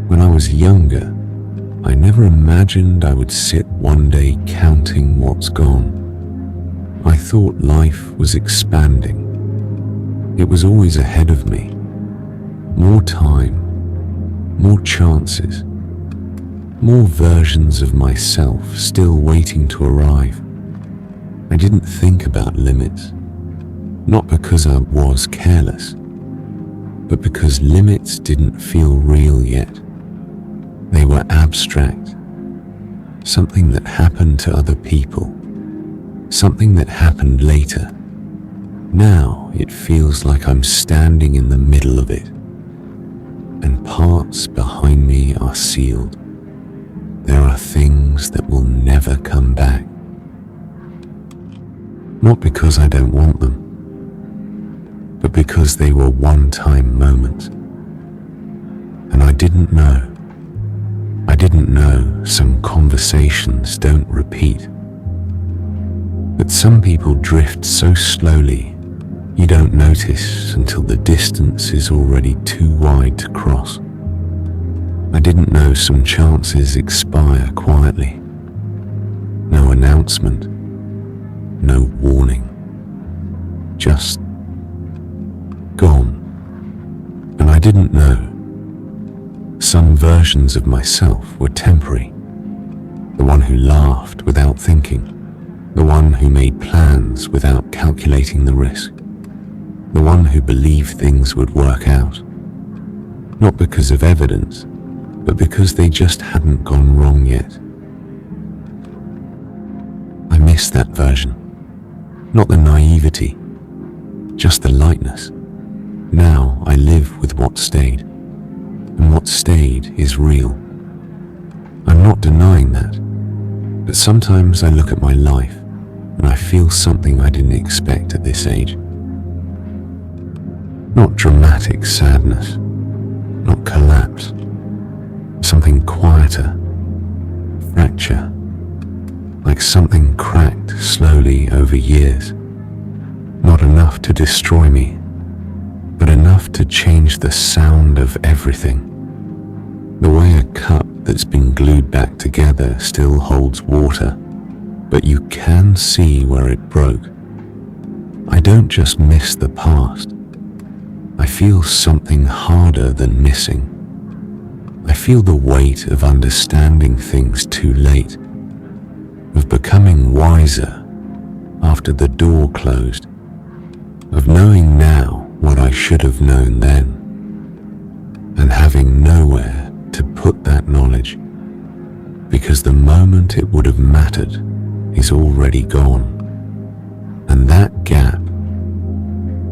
When I was younger, I never imagined I would sit one day counting what's gone. I thought life was expanding. It was always ahead of me. More time, more chances, more versions of myself still waiting to arrive. I didn't think about limits, not because I was careless, but because limits didn't feel real yet. They were abstract, something that happened to other people, something that happened later. Now it feels like I'm standing in the middle of it, and parts behind me are sealed. There are things that will never come back. Not because I don't want them, but because they were one-time moments. And I didn't know some conversations don't repeat. But some people drift so slowly, you don't notice until the distance is already too wide to cross. I didn't know some chances expire quietly. No announcement, no warning, just gone. And I didn't know some versions of myself were temporary. The one who laughed without thinking, the one who made plans without calculating the risk, the one who believed things would work out, not because of evidence, but because they just hadn't gone wrong yet. I miss that version, not the naivety, just the lightness. Now I live with what stayed, and what stayed is real. I'm not denying that, but sometimes I look at my life and I feel something I didn't expect at this age. Not dramatic sadness, not collapse, something quieter, fracture, like something cracked slowly over years. Not enough to destroy me, but enough to change the sound of everything. The way a cup that's been glued back together still holds water, but you can see where it broke. I don't just miss the past. I feel something harder than missing. I feel the weight of understanding things too late, of becoming wiser after the door closed, of knowing now what I should have known then, and having nowhere to put that knowledge, because the moment it would have mattered is already gone. And that gap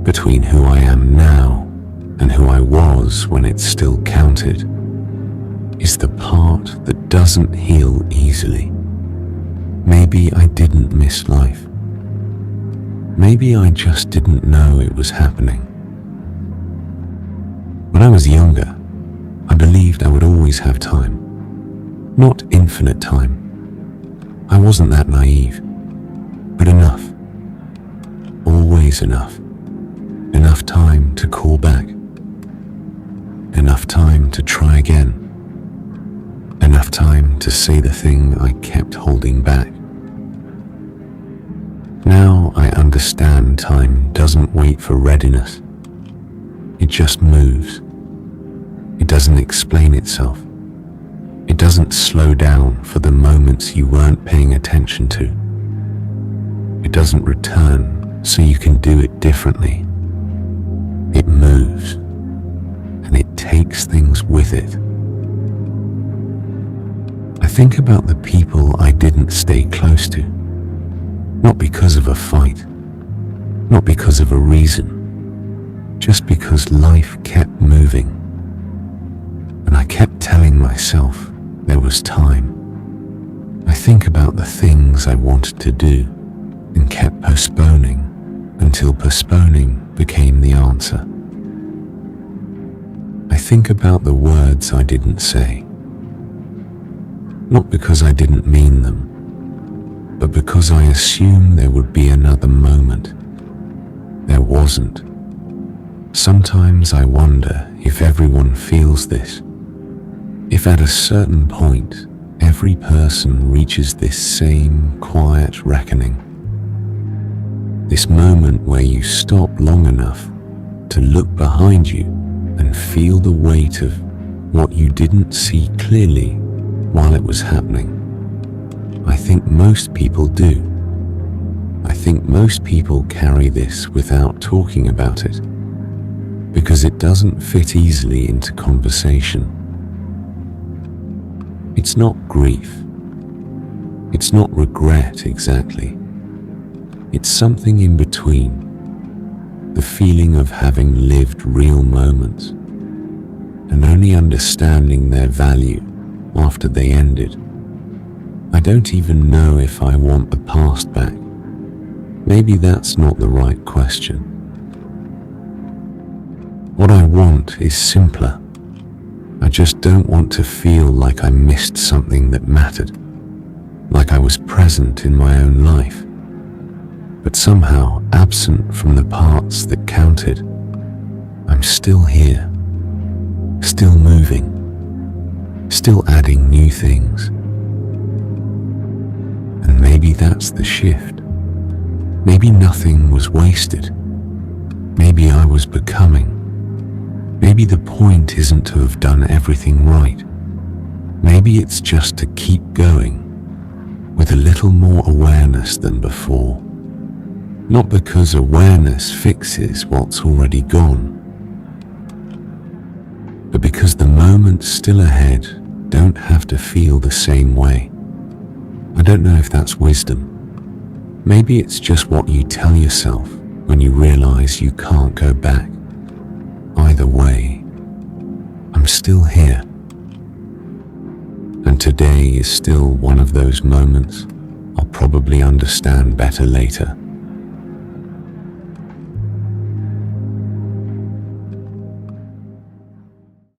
between who I am now and who I was when it still counted is the part that doesn't heal easily. Maybe I didn't miss life. Maybe I just didn't know it was happening. When I was younger, I believed I would always have time. Not infinite time. I wasn't that naive, but enough. Always enough. Enough time to call back. Enough time to try again. Enough time to say the thing I kept holding back. Now I understand time doesn't wait for readiness. It just moves. It doesn't explain itself. It doesn't slow down for the moments you weren't paying attention to. It doesn't return so you can do it differently. It moves, and it takes things with it. I think about the people I didn't stay close to, not because of a fight, not because of a reason, just because life kept moving. And I kept telling myself there was time. I think about the things I wanted to do and kept postponing until postponing became the answer. I think about the words I didn't say, not because I didn't mean them, but because I assumed there would be another moment. There wasn't. Sometimes I wonder if everyone feels this, If at a certain point every person reaches this same quiet reckoning, this moment where you stop long enough to look behind you and feel the weight of what you didn't see clearly while it was happening, I think most people do. I think most people carry this without talking about it, because it doesn't fit easily into conversation. It's not grief. It's not regret exactly. It's something in between. The feeling of having lived real moments and only understanding their value after they ended. I don't even know if I want the past back. Maybe that's not the right question. What I want is simpler. I just don't want to feel like I missed something that mattered, like I was present in my own life, but somehow absent from the parts that counted. I'm still here, still moving, still adding new things. And maybe that's the shift. Maybe nothing was wasted. Maybe I was becoming. Maybe the point isn't to have done everything right. Maybe it's just to keep going with a little more awareness than before. Not because awareness fixes what's already gone, but because the moments still ahead don't have to feel the same way. I don't know if that's wisdom. Maybe it's just what you tell yourself when you realize you can't go back. Either way, I'm still here. And today is still one of those moments I'll probably understand better later.